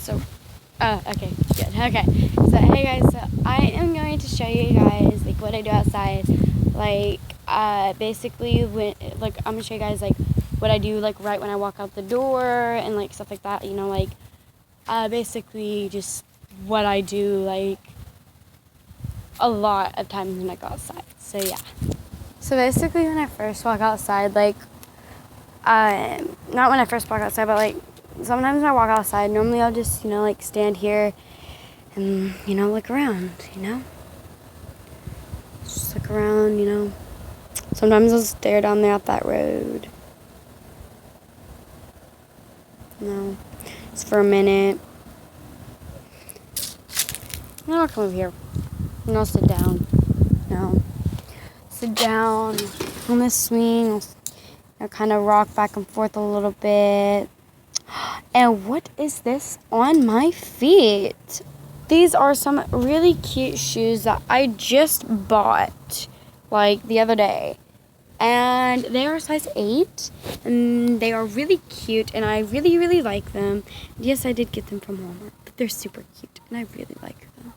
So, okay, good. Okay, so hey guys, so I am going to show you guys like what I do outside. Like, basically when like I'm gonna show you guys like what I do like right when I walk out the door and like stuff like that. You know, like basically just what I do like a lot of times when I go outside. So yeah. So basically when I first walk outside, like not when I first walk outside, but like sometimes when I walk outside, normally I'll just, you know, like stand here and, you know, look around, you know? Just look around, you know? Sometimes I'll stare down there at that road. No. Just for a minute. And then I'll come over here. And I'll sit down. No. Sit down on this swing. I'll kind of rock back and forth a little bit. And what is this on my feet? These are some really cute shoes that I just bought like the other day. And they are size 8. And they are really cute and I really, really like them. Yes, I did get them from Walmart, but they're super cute and I really like them.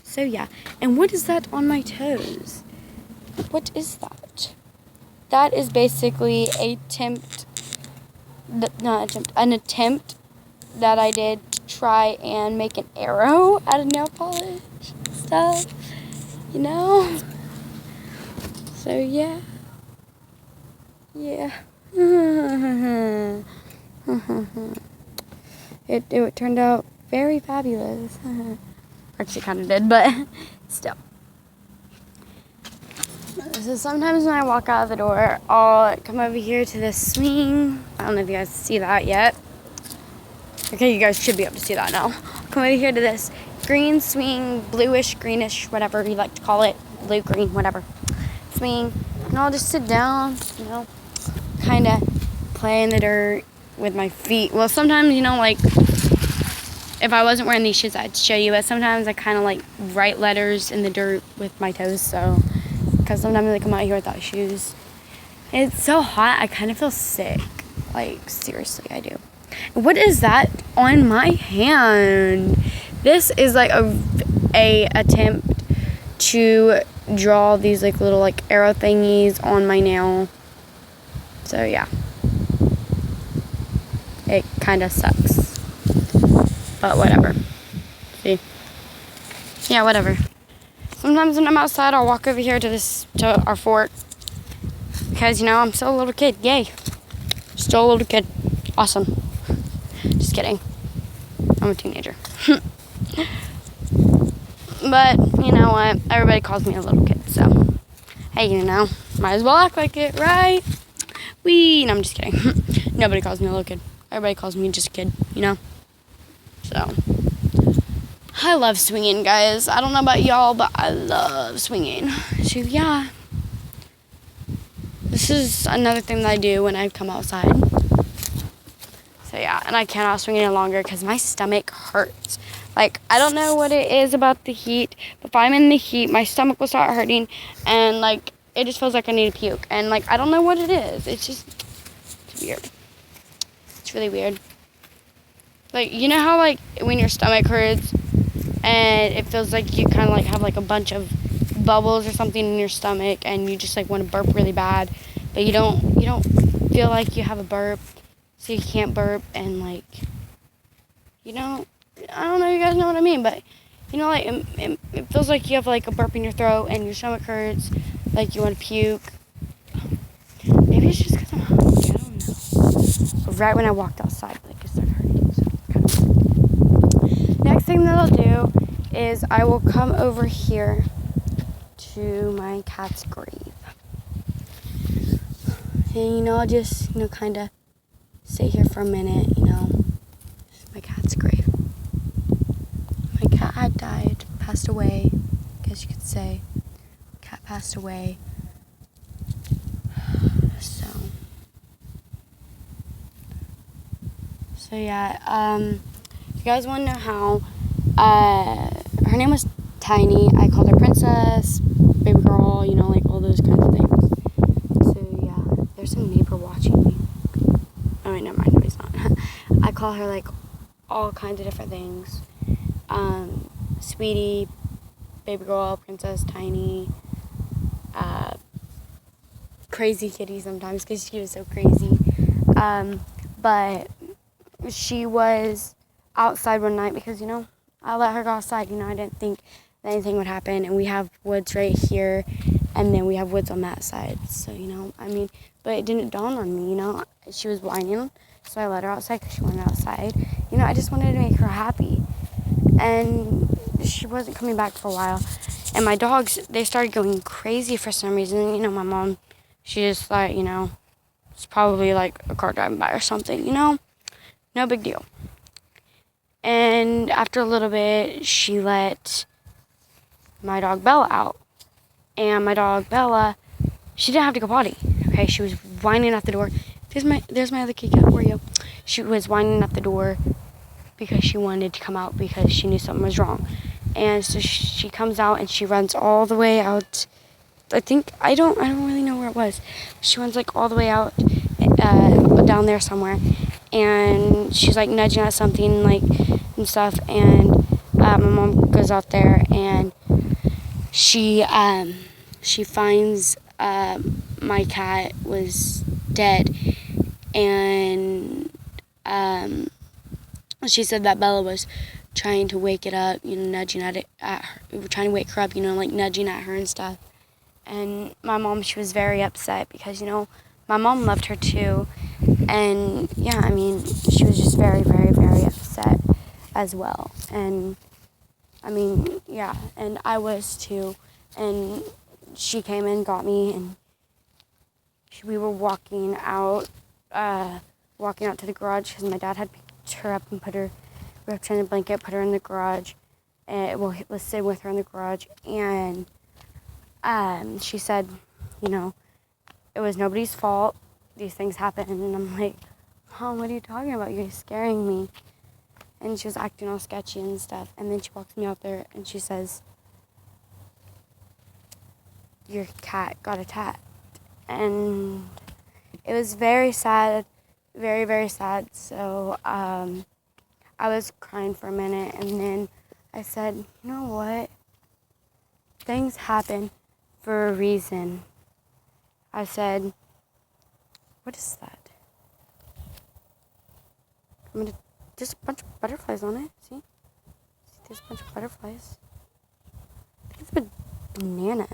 So yeah. And what is that on my toes? What is that? That is basically an attempt that I did to try and make an arrow out of nail polish stuff, you know? So yeah. Yeah. It turned out very fabulous. Actually kind of did, but still. So sometimes when I walk out of the door, I'll come over here to this swing. I don't know if you guys see that yet. Okay, you guys should be able to see that now. I'll come over here to this green swing, bluish, greenish, whatever you like to call it. Blue, green, whatever. Swing. And I'll just sit down, you know, kind of play in the dirt with my feet. Well, sometimes, you know, like, if I wasn't wearing these shoes, I'd show you. But sometimes I kind of, like, write letters in the dirt with my toes, so... Because sometimes I come out here without shoes. It's so hot, I kind of feel sick. Like, seriously, I do. What is that on my hand? This is like a attempt to draw these like little like arrow thingies on my nail. So yeah. It kind of sucks. But whatever. See? Yeah, whatever. Sometimes when I'm outside, I'll walk over here to our fort. Because, you know, I'm still a little kid. Yay. Still a little kid. Awesome. Just kidding. I'm a teenager. But, you know what? Everybody calls me a little kid, so. Hey, you know, might as well act like it, right? No, I'm just kidding. Nobody calls me a little kid. Everybody calls me just a kid, you know? So. I love swinging, guys. I don't know about y'all, but I love swinging. So, yeah. This is another thing that I do when I come outside. So, yeah. And I cannot swing any longer because my stomach hurts. Like, I don't know what it is about the heat, but if I'm in the heat, my stomach will start hurting. And, like, it just feels like I need to puke. And, like, I don't know what it is. It's weird. It's really weird. Like, you know how, like, when your stomach hurts, and it feels like you kind of like have like a bunch of bubbles or something in your stomach and you just like want to burp really bad, but you don't feel like you have a burp, so you can't burp, and like, you know, I don't know if you guys know what I mean, but you know, like it feels like you have like a burp in your throat and your stomach hurts, like you want to puke. Maybe it's just because I'm hungry, I don't know. But right when I walked outside, like it started hurting, so kind of. Next thing that I'll do is I will come over here to my cat's grave. And, you know, I'll just, you know, kind of stay here for a minute, you know. This is my cat's grave. My cat had died, passed away, I guess you could say. Cat passed away. So yeah, if you guys want to know how, her name was Tiny. I called her Princess, Baby Girl, you know, like all those kinds of things. So yeah, there's some neighbor watching me. Oh wait, never mind, no he's not. I call her like all kinds of different things. Sweetie, baby girl, princess, Tiny, crazy kitty sometimes because she was so crazy. But she was outside one night because, I let her go outside. I didn't think that anything would happen. And we have woods right here, and then we have woods on that side. So, but it didn't dawn on me, She was whining, so I let her outside because she wanted outside. I just wanted to make her happy. And she wasn't coming back for a while. And my dogs, they started going crazy for some reason. My mom, she just thought, it's probably like a car driving by or something, No big deal. And after a little bit, she let my dog Bella out. And my dog Bella, she didn't have to go potty. Okay, she was whining at the door. There's my other kitty cat, Oreo. She was whining at the door because she wanted to come out because she knew something was wrong. And so she comes out and she runs all the way out. I don't really know where it was. She runs like all the way out down there somewhere. And she's like nudging at something like and stuff. And my mom goes out there and she finds my cat was dead. And she said that Bella was trying to wake it up, nudging at her, trying to wake her up, like nudging at her and stuff. And my mom, she was very upset because, my mom loved her too. And yeah, she was just very, very, very upset as well. And yeah, and I was too. And she came and got me, and we were walking out to the garage because my dad had picked her up and wrapped her in a blanket, put her in the garage, and let's sit with her in the garage. And she said, it was nobody's fault. These things happen. And I'm like, Mom, what are you talking about? You're scaring me. And she was acting all sketchy and stuff. And then she walks me out there and she says, your cat got attacked. And it was very sad, very, very sad. So I was crying for a minute, and then I said, you know what? Things happen for a reason. I said, what is that? There's a bunch of butterflies on it. See, there's a bunch of butterflies. I think it's a banana.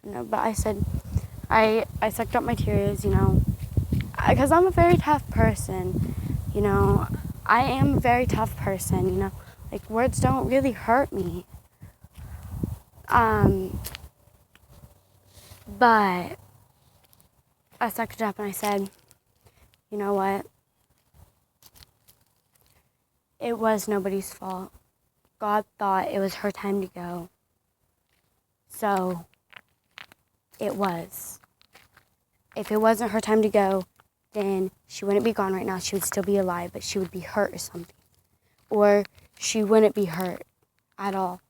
No, but I said, I sucked up my tears, because I'm a very tough person, I am a very tough person, like words don't really hurt me. But I sucked it up and I said, you know what? It was nobody's fault. God thought it was her time to go. So it was. If it wasn't her time to go, then she wouldn't be gone right now. She would still be alive, but she would be hurt or something. Or she wouldn't be hurt at all,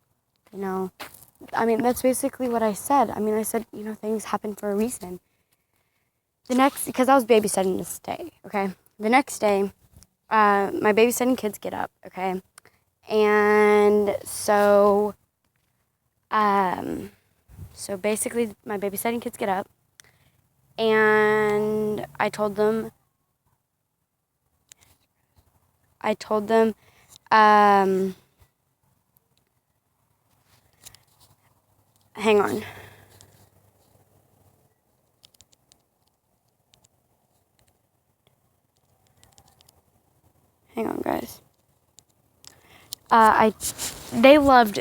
That's basically what I said. I said, things happen for a reason. Because I was babysitting this day, okay? The next day, my babysitting kids get up, okay? And so basically my babysitting kids get up, and I told them, hang on. Hang on, guys. They loved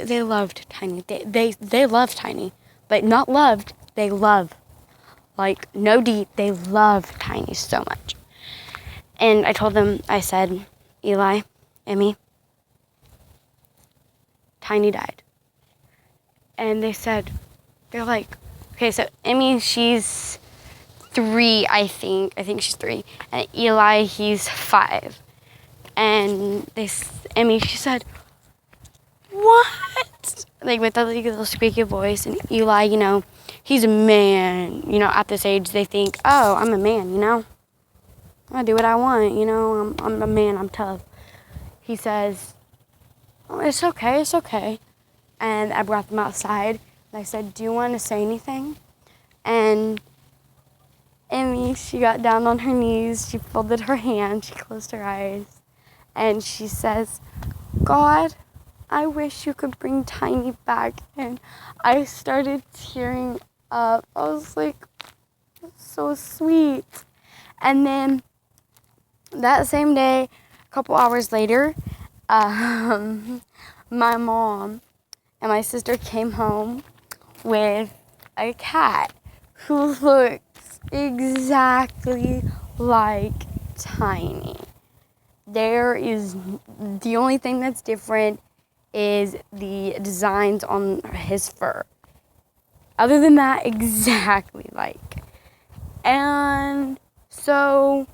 Tiny. They love Tiny, but not loved. They love, like no D. They love Tiny so much. And I told them, I said, Eli, Emmy, Tiny died. And they're like, okay, so Emmy, she's 3, I think. I think she's 3. And Eli, he's 5. And Emmy, she said, what? Like with that little squeaky voice. And Eli, he's a man. At this age, they think, oh, I'm a man, I do what I want, I'm a man, I'm tough. he says, "Oh, it's okay, it's okay." And I brought them outside, and I said, "Do you want to say anything?" And Emmy, she got down on her knees, she folded her hands, she closed her eyes, and she says, "God, I wish you could bring Tiny back." And I started tearing up. I was like, so sweet. And then that same day, a couple hours later, my mom and my sister came home with a cat who looks exactly like Tiny. The only thing that's different is the designs on his fur. Other than that, exactly like. And so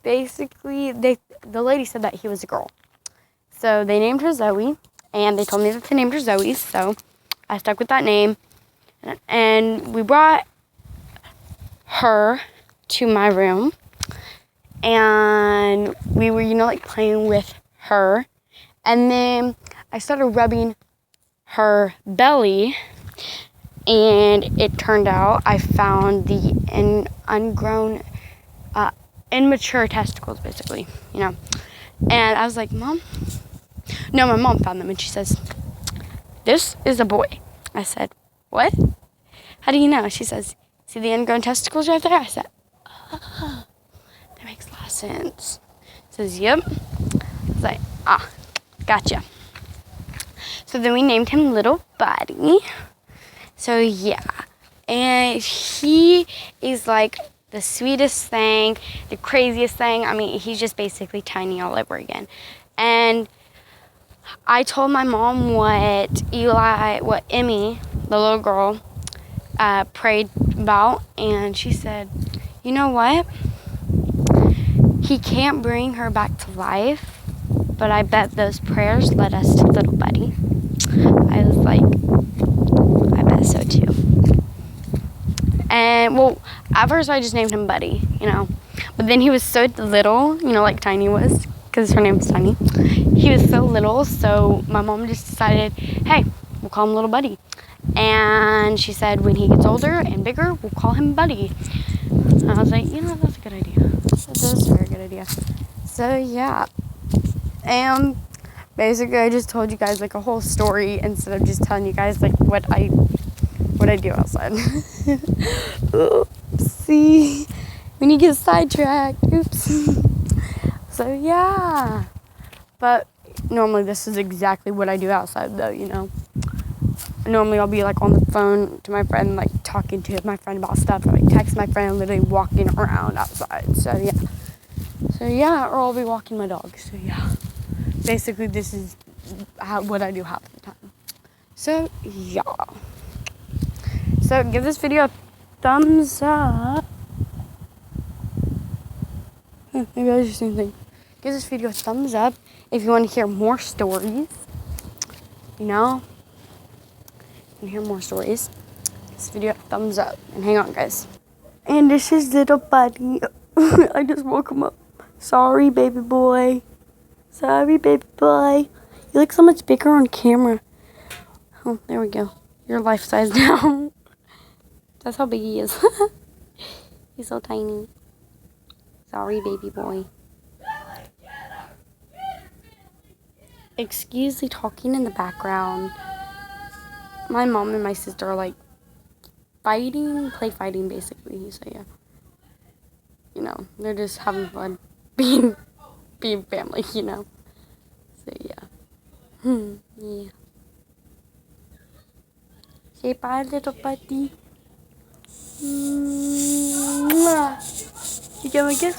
basically the lady said that he was a girl. So they named her Zoe, and they told me that they named her Zoe, so I stuck with that name. And we brought her to my room, and we were, like playing with her. And then I started rubbing her belly, and it turned out I found the immature testicles, basically, And I was like, Mom? No, my mom found them, and she says, "This is a boy." I said, "What? How do you know?" She says, "See the ingrown testicles right there?" I said, "Oh, that makes a lot of sense." She says, "Yep." I was like, gotcha. So then we named him Little Buddy. So yeah, and he is like the sweetest thing, the craziest thing. I mean, he's just basically Tiny all over again. And I told my mom what Emmy, the little girl, prayed about, and she said, "You know what? He can't bring her back to life, but I bet those prayers led us to Little Buddy." I was like, I bet so too. And well, at first I just named him Buddy, but then he was so little, like Tiny was, because her name's Tiny. He was so little, so my mom just decided, hey, we'll call him Little Buddy. And she said, when he gets older and bigger, we'll call him Buddy. And I was like, that's a good idea. That's a very good idea. So yeah, and basically I just told you guys like a whole story instead of just telling you guys like what I do outside. Oopsie. When you get sidetracked. Oops. So yeah. But normally this is exactly what I do outside though, Normally I'll be like on the phone to my friend, like talking to my friend about stuff, or like text my friend, literally walking around outside. So yeah, or I'll be walking my dog. So yeah, basically this is what I do half the time. So yeah. So give this video a thumbs up. Maybe I was just thinking. Give this video a thumbs up if you want to hear more stories. And hear more stories. Give this video a thumbs up. And hang on, guys. And this is Little Buddy. I just woke him up. Sorry, baby boy. Sorry, baby boy. You look so much bigger on camera. Oh, there we go. You're life size now. That's how big he is. He's so tiny. Sorry, baby boy. Excuse the talking in the background. My mom and my sister are like play fighting basically. So yeah. They're just having fun being family, So yeah. Yeah. Say bye, Little Buddy. You give me a kiss?